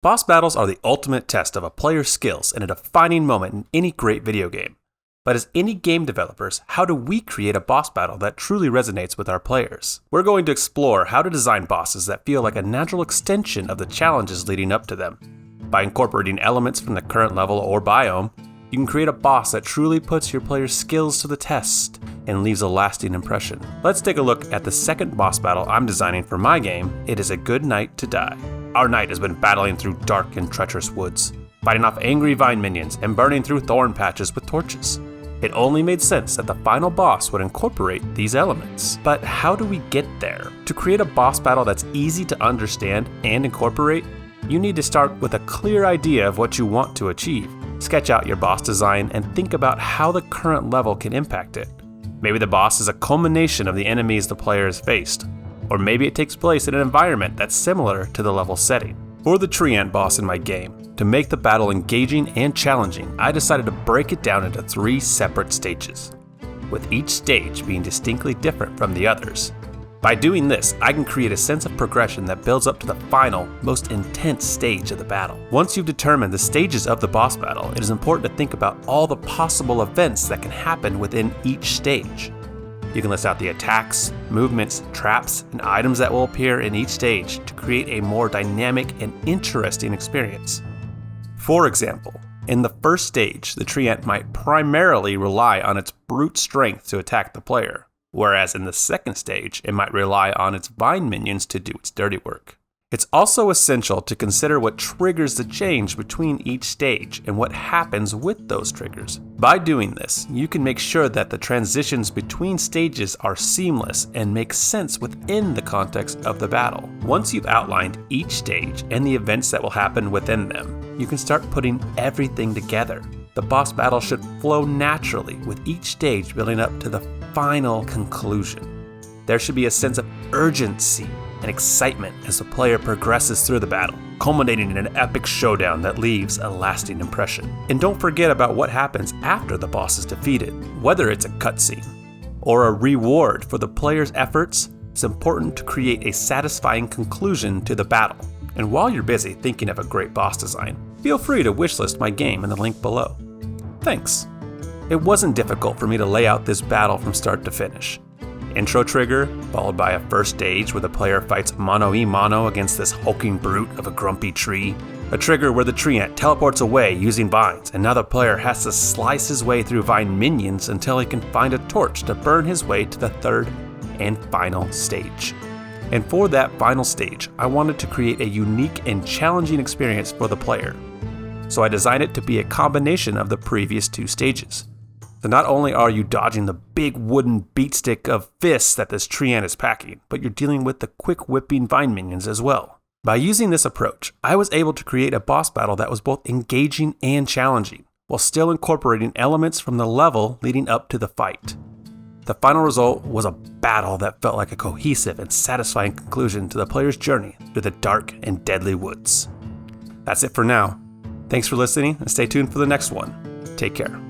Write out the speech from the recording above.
Boss battles are the ultimate test of a player's skills and a defining moment in any great video game. But as indie game developers, how do we create a boss battle that truly resonates with our players? We're going to explore how to design bosses that feel like a natural extension of the challenges leading up to them. By incorporating elements from the current level or biome, you can create a boss that truly puts your players' skills to the test and leaves a lasting impression. Let's take a look at the second boss battle I'm designing for my game, It Is a Good Night to Die. Our knight has been battling through dark and treacherous woods, fighting off angry vine minions and burning through thorn patches with torches. It only made sense that the final boss would incorporate these elements. But how do we get there? To create a boss battle that's easy to understand and incorporate, you need to start with a clear idea of what you want to achieve. Sketch out your boss design and think about how the current level can impact it. Maybe the boss is a culmination of the enemies the player has faced, or maybe it takes place in an environment that's similar to the level setting. For the tree ant boss in my game, to make the battle engaging and challenging, I decided to break it down into 3 separate stages, with each stage being distinctly different from the others. By doing this, I can create a sense of progression that builds up to the final, most intense stage of the battle. Once you've determined the stages of the boss battle, it is important to think about all the possible events that can happen within each stage. You can list out the attacks, movements, traps, and items that will appear in each stage to create a more dynamic and interesting experience. For example, in the first stage, the tree ant might primarily rely on its brute strength to attack the player, whereas in the second stage, it might rely on its vine minions to do its dirty work. It's also essential to consider what triggers the change between each stage and what happens with those triggers. By doing this, you can make sure that the transitions between stages are seamless and make sense within the context of the battle. Once you've outlined each stage and the events that will happen within them, you can start putting everything together. The boss battle should flow naturally, with each stage building up to the final conclusion. There should be a sense of urgency and excitement as the player progresses through the battle, culminating in an epic showdown that leaves a lasting impression. And don't forget about what happens after the boss is defeated. Whether it's a cutscene or a reward for the player's efforts, it's important to create a satisfying conclusion to the battle. And while you're busy thinking of a great boss design, feel free to wishlist my game in the link below. Thanks. It wasn't difficult for me to lay out this battle from start to finish. Intro trigger, followed by a first stage where the player fights mano-a-mano against this hulking brute of a grumpy tree. A trigger where the tree ant teleports away using vines, and now the player has to slice his way through vine minions until he can find a torch to burn his way to the third and final stage. And for that final stage, I wanted to create a unique and challenging experience for the player. So I designed it to be a combination of the previous 2 stages. So not only are you dodging the big wooden beatstick of fists that this tree ant is packing, but you're dealing with the quick whipping vine minions as well. By using this approach, I was able to create a boss battle that was both engaging and challenging, while still incorporating elements from the level leading up to the fight. The final result was a battle that felt like a cohesive and satisfying conclusion to the player's journey through the dark and deadly woods. That's it for now. Thanks for listening, and stay tuned for the next one. Take care.